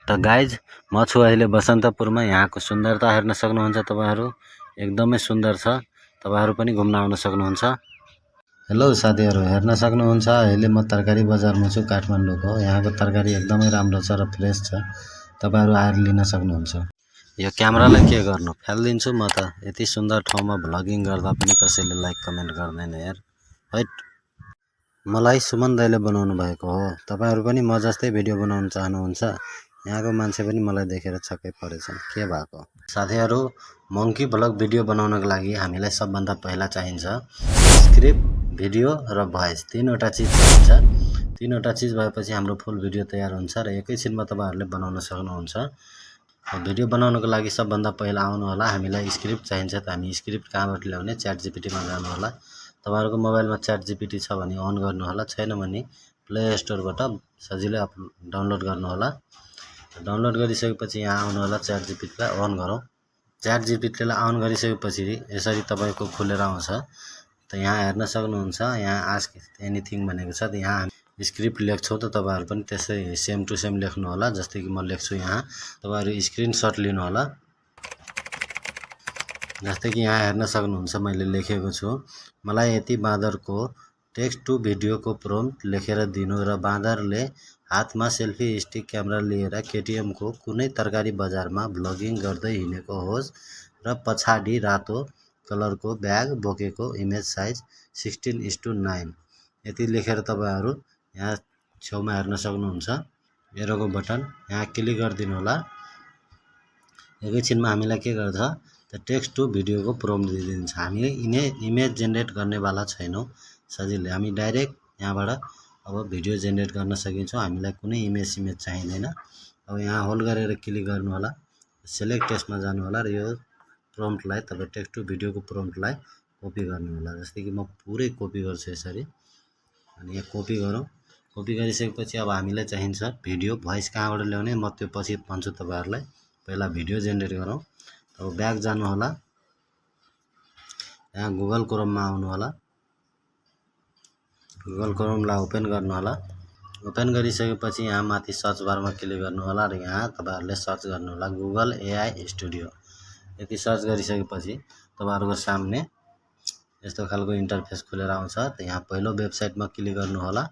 त गाइज म छु अहिले बसन्तपुरमा। यहाँको सुन्दरता हेर्न सक्नुहुन्छ तपाईहरु। एकदमै सुन्दर छ। तपाईहरु पनि घुम्न आउन सक्नुहुन्छ। हेलो साथीहरु, हेर्न सक्नुहुन्छ अहिले म तरकारी बजारमा छु काठमाडौँको। यहाँको तरकारी एकदमै राम्रो छ र फ्रेश छ। तपाईहरु आएर लिन सक्नुहुन्छ। यो क्यामेरालाई के गर्नु, फ्याल्दिन्छु म त। यति सुन्दर ठाउँमा भ्लगिङ गर्दा पनि कसैले लाइक कमेन्ट गर्दैन यार। हैट। मलाई सुमन दाइले बनाउनु भएको हो। तपाईहरु पनि म जस्तै भिडियो बनाउन चाहनुहुन्छ? यहाँको मान्छे पनि मलाई देखेर छक्कै परेछन्। के भएको? साथीहरु, मंकी भ्लग भिडियो बनाउनको लागि हामीलाई सबभन्दा पहिला चाहिन्छ स्क्रिप्ट, भिडियो र भोइस। तीनवटा चीज चाहिन्छ। तीनवटा चीज भएपछि हाम्रो फुल भिडियो तयार हुन्छ र एकैछिनमा तपाईहरुले बनाउन सक्नुहुन्छ। भिडियो बनाउनको लागि सबभन्दा पहिला आउनु होला। हामीलाई स्क्रिप्ट चाहिन्छ त हामी स्क्रिप्ट कहाँबाट ल्याउने? च्याट जीपीटी मा जानु होला। तपाईहरुको मोबाइलमा च्याट जीपीटी छ भने अन गर्नु होला, छैन भने प्ले स्टोरबाट सजिलै डाउनलोड गर्नु होला। डाउनलोड गरिसकेपछि यहाँ आउनु होला, च्याट जीपीटी लाई अन गरौँ। च्याट जीपीटी लाई अन गरिसकेपछि यसरी तपाईको खुलेर आउँछ। त यहाँ हेर्न सक्नुहुन्छ, यहाँ आस्क एनीथिङ भनेको छ। त यहाँ स्क्रिप्ट लेख्छौं त तपाईहरु पनि त्यसै सेम टु सेम लेख्नु होला। जस्तै कि म लेख्छु यहाँ, तपाईहरु स्क्रिनशट लिनु होला। जस्तै कि यहाँ हेर्न सक्नुहुन्छ मैले लेखेको छु, मलाई यति बाँदरको टेक्स्ट टु भिडियोको प्रम्प्ट लेखेर दिनु र बाँदरले हातमा सेल्फी स्टिक क्यामेरा लिएर केटीएम को कुनै तरकारी बजारमा भ्लगिङ गर्दै हिँडेको होस् र पछाडि रातो कलरको ब्याग बोकेको, इमेज साइज 16:9। यति लेखेर तपाईहरु यहाँ छेउमा हेर्न सक्नुहुन्छ एरोको बटन, यहाँ क्लिक गरिदिनु होला। एकैछिनमा हामीलाई के गर्छ त टेक्स्ट टु भिडियोको प्रम्प्ट दिइदिन्छ। हामीले इमेज जेनेरेट गर्नेवाला छैनौं। सजिलै हामी डाइरेक्ट यहाँबाट अब भिडियो जेनेरेट गर्न सकिन्छौं। हामीलाई कुनै इमेज चाहिदैन। अब यहाँ होल्ड गरेर क्लिक गर्नु होला, सिलेक्ट टेक्स्टमा जानु होला र यो प्रम्प्टलाई तपाई टेक्स्ट टु भिडियोको प्रम्प्टलाई कपी गर्नु होला। जस्तै कि म पुरै कपी गर्छु यसरी। अनि यहाँ कपी गरौँ। कपी गरिसकेपछि अब हामीलाई चाहिन्छ भिडियो, भोइस कहाँबाट ल्याउने म त्यो पछि भन्छु तपाईहरुलाई। पहिला भिडियो जेनेरेट गरौँ। अब ब्याक जानु होला। यहाँ गुगल क्रोममा आउनु होला। गुगल क्रोमलाई ओपन गर्नु होला। ओपन गरिसकेपछि यहाँ माथि सर्च बारमा क्लिक गर्नु होला र यहाँ तपाईहरुले सर्च गर्नु होला गुगल एआई स्टुडियो। यति सर्च गरिसकेपछि तपाईहरुको सामने यस्तो खालको इन्टरफेस खुलेर आउँछ। त यहाँ पहिलो वेबसाइटमा क्लिक गर्नु होला।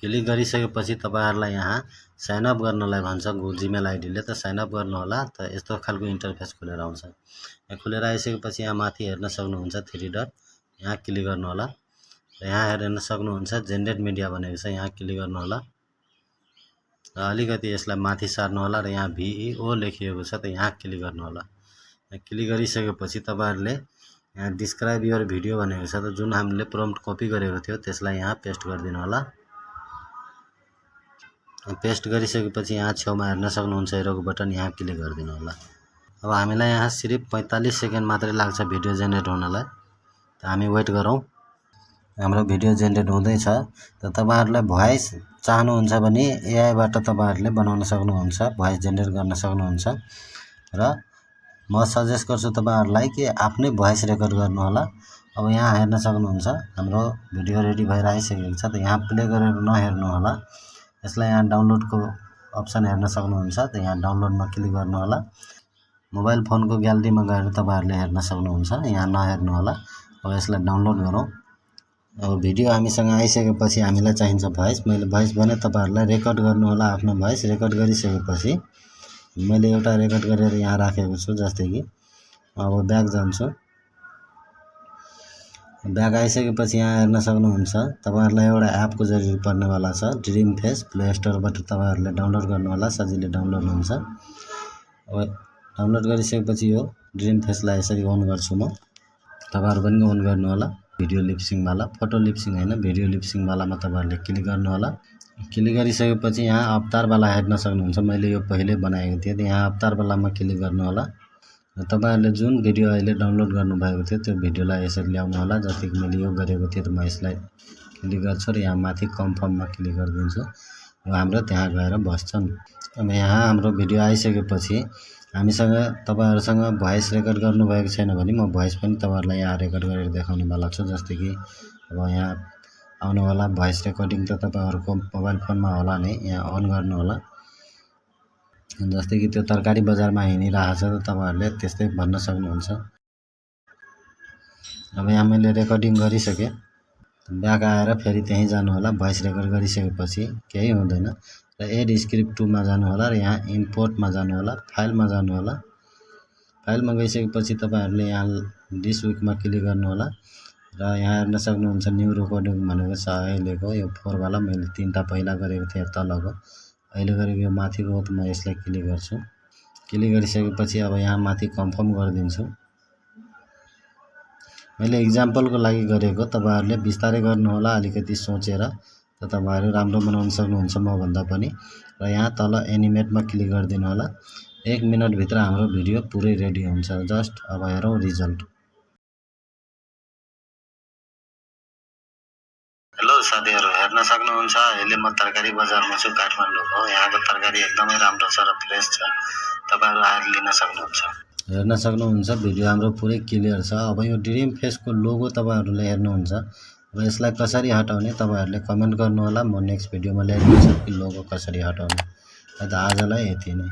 क्लिक गरिसकेपछि तपाईहरुलाई यहाँ साइन अप गर्नलाई भन्छ जीमेल आइडीले, त साइन अप गर्नु होला। त यस्तो खालको इन्टरफेस खुलेर आउँछ। यहाँ खुलेर आइसकेपछि यहाँ माथि हेर्न सक्नुहुन्छ 3 डट, यहाँ क्लिक गर्नु होला। र यहाँ हेर्न सक्नुहुन्छ जेनेरेट मिडिया भनेको छ, यहाँ क्लिक गर्नु होला। र अलिकति यसलाई माथि सार्नु होला र यहाँ भिइओ लेखिएको छ, त यहाँ क्लिक गर्नु होला। यहाँ क्लिक गरिसकेपछि तपाईहरुले यहाँ डिस्क्राइब योर भिडियो भनेको छ, त जुन हामीले प्रम्प्ट कपी गरेको थियो त्यसलाई यहाँ पेस्ट गरिदिनु होला। पेस्ट गरिसकेपछि यहाँ छेउमा हेर्न सक्नुहुन्छ एरोको बटन, यहाँ क्लिक गरिदिनु होला। अब हामीलाई यहाँ सिर्फ 45 सेकेन्ड मात्रै लाग्छ भिडियो जेनेरेट हुनलाई। त हामी वेट गरौँ। हाम्रो भिडियो जेनेरेट हुँदैछ। त तपाईहरुलाई भोइस चाहनुहुन्छ भने एआई बाट तपाईहरुले बनाउन सक्नुहुन्छ, भोइस जेनेरेट गर्न सक्नुहुन्छ। र म सजेस्ट गर्छु तपाईहरुलाई कि आफ्नै भोइस रेकर्ड गर्नु होला। अब यहाँ हेर्न सक्नुहुन्छ हाम्रो भिडियो रेडी भएर आइसकेको छ। त यहाँ प्ले गरेर नहेर्नु होला। यसलाई यहाँ डाउनलोडको अप्सन हेर्न सक्नुहुन्छ। त यहाँ डाउनलोडमा क्लिक गर्नु होला। मोबाइल फोनको ग्यालेरीमा गएर तपाईहरुले हेर्न सक्नुहुन्छ, यहाँ नहेर्नु होला। अब यसलाई डाउनलोड गरौँ। अब भिडियो हामीसँग आइसकेपछि हामीलाई चाहिन्छ भोइस। मैले भोइस भने तपाईहरुलाई रेकर्ड गर्नु होला आफ्नो भोइस। रेकर्ड गरिसकेपछि मैले एउटा रेकर्ड गरेर यहाँ राखेको छु। जस्तै कि अब ब्याक जान्छु। ब्याक आइसकेपछि यहाँ हेर्न सक्नुहुन्छ तपाईहरुलाई एउटा एपको जरुरत पर्नेवाला छ, ड्रिम फेस। प्ले स्टोरबाट तपाईहरुले डाउनलोड गर्नु होला, सजिलै डाउनलोड हुन्छ। अब डाउनलोड गरिसकेपछि यो ड्रिम फेसलाई यसरी अन गर्छु म। तपाईहरु पनि अन गर्नु होला। भिडियो लिपसिङ वाला, फोटो लिपसिङ हैन, भिडियो लिपसिङ वालामा तपाईहरुले क्लिक गर्नु होला। क्लिक गरिसकेपछि यहाँ अवतार वाला हेर्न सक्नुहुन्छ। मैले यो पहिले बनाएको थिएँ। त यहाँ अवतार वालामा क्लिक गर्नु होला। र तपाईहरुले जुन भिडियो अहिले डाउनलोड गर्नु भएको थियो त्यो भिडियोलाई यसरी ल्याउनु होला। जस्तै कि मैले यो गरेको थिएँ, त म यसलाई क्लिक गर्छु र यहाँ माथि कन्फर्ममा क्लिक गरिदिन्छु। र हाम्रो त्यहाँ गएर बस्छन्। अब यहाँ हाम्रो भिडियो आइसकेपछि हामीसँग तपाईहरुसँग भोइस रेकर्ड गर्नु भएको छैन भने म भोइस पनि तपाईहरुलाई यहाँ रेकर्ड गरेर देखाउने वाला छु। जस्तै कि अब यहाँ आउनु होला। भोइस रेकर्डिङ त तपाईहरुको मोबाइल फोनमा होला नै, यहाँ अन गर्नु होला। जस्तै कि त्यो तरकारी बजारमा हिँडिरहेको छ त तपाईँहरूले त्यस्तै भन्न सक्नुहुन्छ। अब यहाँ मैले रेकर्डिङ गरिसकेँ, ब्याक आएर फेरि त्यहीँ जानु होला। भोइस रेकर्ड गरिसकेपछि केही हुँदैन र एड स्क्रिप्ट 2 मा जानु होला र यहाँ इम्पोर्टमा जानु होला, फाइलमा जानु होला। फाइलमा गइसकेपछि तपाईँहरूले यहाँ दिस विकमा क्लिक गर्नु होला र यहाँ हेर्न सक्नुहुन्छ न्यू रेकर्डिङ भनेको छ अहिलेको यो 4 वाला। मैले 3टा पहिला गरेको थिएँ तलको, अहिले गरेको यो माथिको हो त म यसलाई क्लिक गर्छु। क्लिक गरिसकेपछि अब यहाँ माथि कन्फर्म गरिदिन्छु। मैले इक्जाम्पलको लागि गरेको, तपाईँहरूले बिस्तारै गर्नु होला अलिकति सोचेर, त तपाईँहरू राम्रो बनाउन सक्नुहुन्छ मभन्दा पनि। र यहाँ तल एनिमेटमा क्लिक गरिदिनु होला। 1 मिनटभित्र हाम्रो भिडियो पुरै रेडी हुन्छ। जस्ट अब हेरौँ रिजल्ट। हेलो साथीहरू, हेर्न सक्नुहुन्छ अहिले म तरकारी बजारमा छु, काठमाडौँको। यहाँको तरकारी एकदमै राम्रो छ र फ्रेस छ, तपाईँहरू आएर लिन सक्नुहुन्छ। हेर्न सक्नुहुन्छ भिडियो हाम्रो पुरै क्लियर छ। अब यो ड्रिम फेसको लोगो तपाईँहरूले हेर्नुहुन्छ। अब यसलाई कसरी हटाउने तपाईँहरूले कमेन्ट गर्नु होला। म नेक्स्ट भिडियोमा ल्याइदिन्छु कि लोगो कसरी हटाउने। त आजलाई यति नै।